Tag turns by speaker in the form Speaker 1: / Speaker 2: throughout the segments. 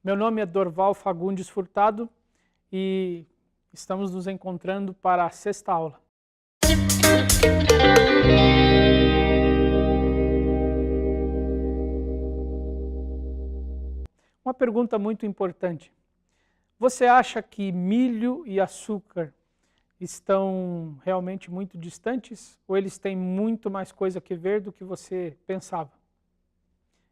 Speaker 1: Meu nome é Dorval Fagundes Furtado e estamos nos encontrando para a sexta aula. Uma pergunta muito importante. Você acha que milho e açúcar estão realmente muito distantes ou eles têm muito mais coisa que ver do que você pensava?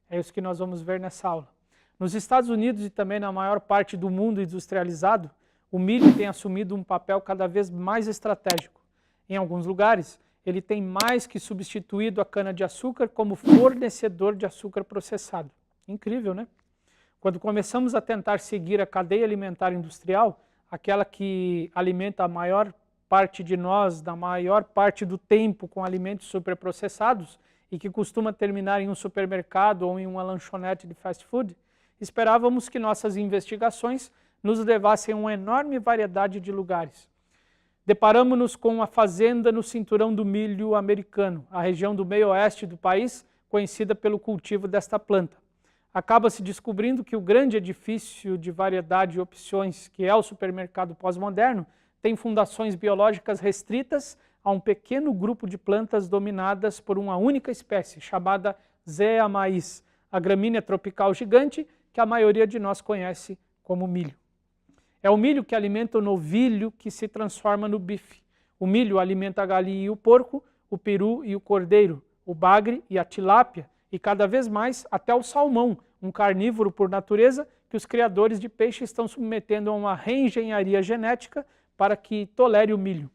Speaker 1: É isso que nós vamos ver nessa aula. Nos Estados Unidos e também na maior parte do mundo industrializado, o milho tem assumido um papel cada vez mais estratégico. Em alguns lugares, ele tem mais que substituído a cana-de-açúcar como fornecedor de açúcar processado. Incrível, né? Quando começamos a tentar seguir a cadeia alimentar industrial, aquela que alimenta a maior parte de nós, da maior parte do tempo com alimentos superprocessados e que costuma terminar em um supermercado ou em uma lanchonete de fast food, esperávamos que nossas investigações nos levassem a uma enorme variedade de lugares. Deparamos-nos com uma fazenda no cinturão do milho americano, a região do meio oeste do país, conhecida pelo cultivo desta planta. Acaba-se descobrindo que o grande edifício de variedade e opções que é o supermercado pós-moderno tem fundações biológicas restritas a um pequeno grupo de plantas dominadas por uma única espécie, chamada Zea maíz, a gramínea tropical gigante que a maioria de nós conhece como milho. É o milho que alimenta o novilho que se transforma no bife. O milho alimenta a galinha e o porco, o peru e o cordeiro, o bagre e a tilápia, e cada vez mais até o salmão, um carnívoro por natureza que os criadores de peixe estão submetendo a uma reengenharia genética para que tolere o milho.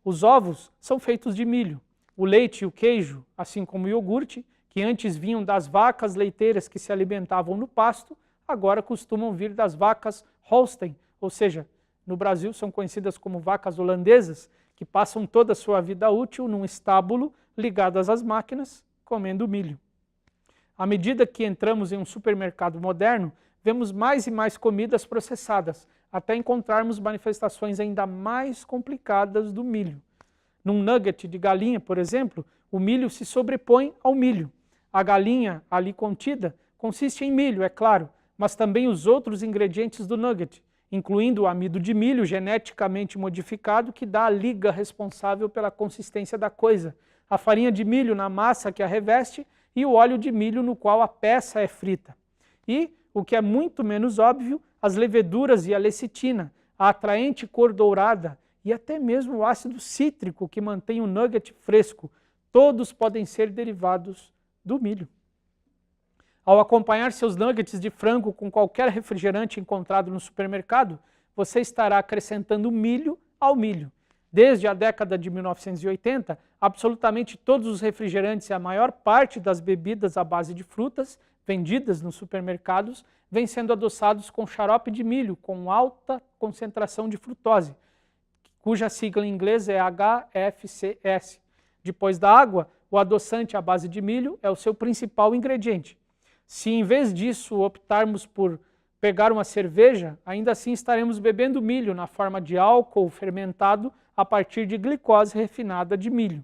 Speaker 1: Os ovos são feitos de milho. O leite e o queijo, assim como o iogurte, que antes vinham das vacas leiteiras que se alimentavam no pasto, agora costumam vir das vacas Holstein, ou seja, no Brasil são conhecidas como vacas holandesas, que passam toda a sua vida útil num estábulo ligadas às máquinas, comendo milho. À medida que entramos em um supermercado moderno, vemos mais e mais comidas processadas, até encontrarmos manifestações ainda mais complicadas do milho. Num nugget de galinha, por exemplo, o milho se sobrepõe ao milho. A galinha ali contida consiste em milho, é claro, mas também os outros ingredientes do nugget, incluindo o amido de milho geneticamente modificado que dá a liga responsável pela consistência da coisa, a farinha de milho na massa que a reveste e o óleo de milho no qual a peça é frita. E, o que é muito menos óbvio, as leveduras e a lecitina, a atraente cor dourada e até mesmo o ácido cítrico que mantém o nugget fresco, todos podem ser derivados do milho. Ao acompanhar seus nuggets de frango com qualquer refrigerante encontrado no supermercado, você estará acrescentando milho ao milho. Desde a década de 1980, absolutamente todos os refrigerantes e a maior parte das bebidas à base de frutas vendidas nos supermercados vêm sendo adoçados com xarope de milho com alta concentração de frutose, cuja sigla em inglês é HFCS. Depois da água, o adoçante à base de milho é o seu principal ingrediente. Se em vez disso optarmos por pegar uma cerveja, ainda assim estaremos bebendo milho na forma de álcool fermentado a partir de glicose refinada de milho.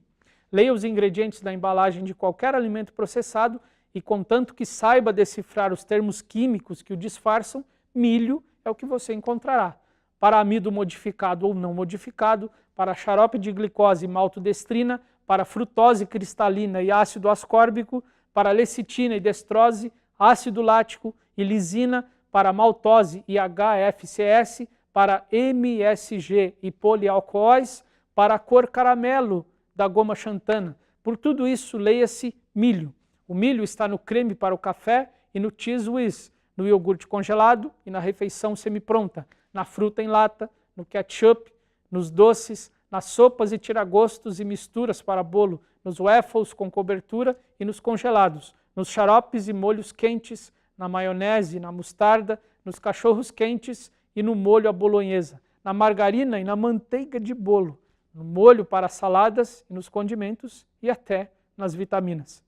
Speaker 1: Leia os ingredientes da embalagem de qualquer alimento processado e, contanto que saiba decifrar os termos químicos que o disfarçam, milho é o que você encontrará. Para amido modificado ou não modificado, para xarope de glicose e maltodestrina, para frutose cristalina e ácido ascórbico, para lecitina e destrose, ácido lático e lisina, para maltose e HFCS, para MSG e polialcoóis, para a cor caramelo da goma xantana. Por tudo isso, leia-se milho. O milho está no creme para o café e no cheese whiz, no iogurte congelado e na refeição semipronta, na fruta em lata, no ketchup, nos doces, nas sopas e tiragostos e misturas para bolo, nos waffles com cobertura e nos congelados, nos xaropes e molhos quentes, na maionese e na mostarda, nos cachorros quentes e no molho à bolonhesa, na margarina e na manteiga de bolo, no molho para saladas e nos condimentos e até nas vitaminas.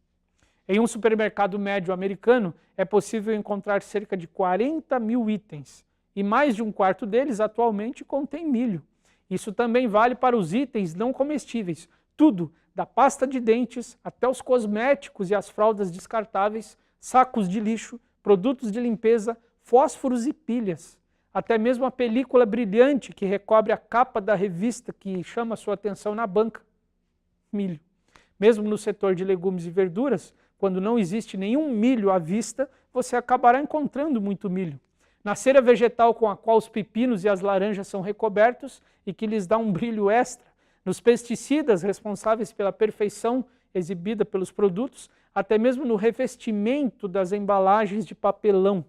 Speaker 1: Em um supermercado médio americano é possível encontrar cerca de 40 mil itens e mais de um quarto deles atualmente contém milho. Isso também vale para os itens não comestíveis, tudo, da pasta de dentes até os cosméticos e as fraldas descartáveis, sacos de lixo, produtos de limpeza, fósforos e pilhas. Até mesmo a película brilhante que recobre a capa da revista que chama a sua atenção na banca. Milho. Mesmo no setor de legumes e verduras, quando não existe nenhum milho à vista, você acabará encontrando muito milho. Na cera vegetal com a qual os pepinos e as laranjas são recobertos e que lhes dá um brilho extra, nos pesticidas responsáveis pela perfeição exibida pelos produtos, até mesmo no revestimento das embalagens de papelão.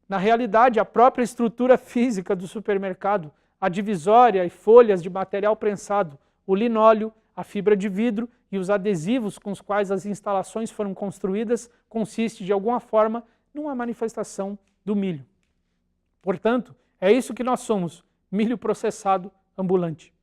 Speaker 1: Na realidade, a própria estrutura física do supermercado, a divisória e folhas de material prensado, o linóleo, a fibra de vidro e os adesivos com os quais as instalações foram construídas consiste, de alguma forma, numa manifestação do milho. Portanto, é isso que nós somos, milho processado ambulante.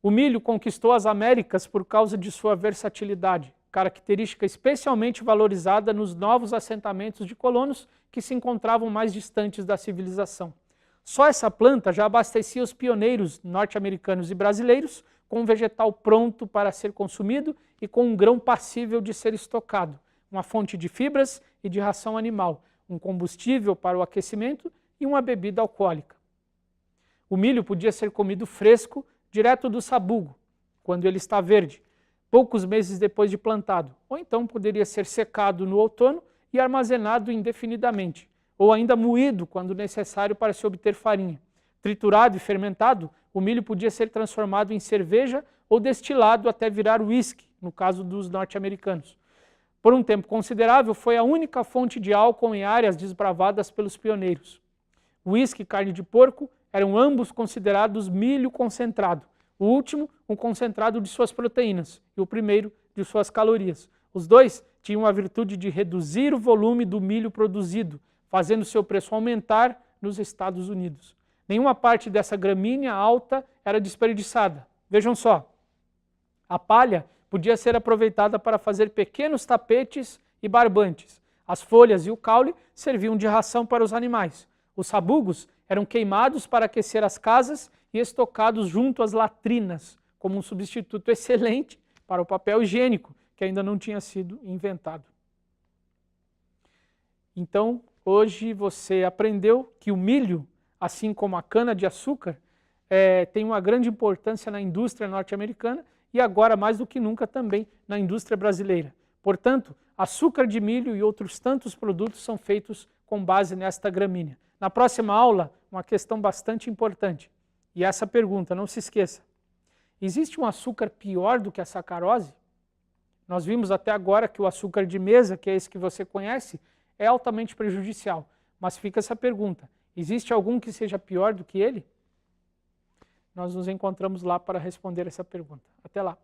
Speaker 1: O milho conquistou as Américas por causa de sua versatilidade, característica especialmente valorizada nos novos assentamentos de colonos que se encontravam mais distantes da civilização. Só essa planta já abastecia os pioneiros norte-americanos e brasileiros com um vegetal pronto para ser consumido e com um grão passível de ser estocado, uma fonte de fibras e de ração animal, um combustível para o aquecimento e uma bebida alcoólica. O milho podia ser comido fresco, direto do sabugo, quando ele está verde, poucos meses depois de plantado, ou então poderia ser secado no outono e armazenado indefinidamente, ou ainda moído quando necessário para se obter farinha. Triturado e fermentado, o milho podia ser transformado em cerveja ou destilado até virar uísque, no caso dos norte-americanos. Por um tempo considerável, foi a única fonte de álcool em áreas desbravadas pelos pioneiros. Uísque e carne de porco eram ambos considerados milho concentrado. O último, um concentrado de suas proteínas, e o primeiro, de suas calorias. Os dois tinham a virtude de reduzir o volume do milho produzido, fazendo seu preço aumentar nos Estados Unidos. Nenhuma parte dessa gramínea alta era desperdiçada. Vejam só, a palha podia ser aproveitada para fazer pequenos tapetes e barbantes. As folhas e o caule serviam de ração para os animais. Os sabugos eram queimados para aquecer as casas e estocados junto às latrinas, como um substituto excelente para o papel higiênico, que ainda não tinha sido inventado. Então, hoje você aprendeu que o milho, assim como a cana-de-açúcar, tem uma grande importância na indústria norte-americana e agora, mais do que nunca, também na indústria brasileira. Portanto, açúcar de milho e outros tantos produtos são feitos com base nesta gramínea. Na próxima aula, uma questão bastante importante. E essa pergunta, não se esqueça. Existe um açúcar pior do que a sacarose? Nós vimos até agora que o açúcar de mesa, que é esse que você conhece, é altamente prejudicial. Mas fica essa pergunta, existe algum que seja pior do que ele? Nós nos encontramos lá para responder essa pergunta. Até lá!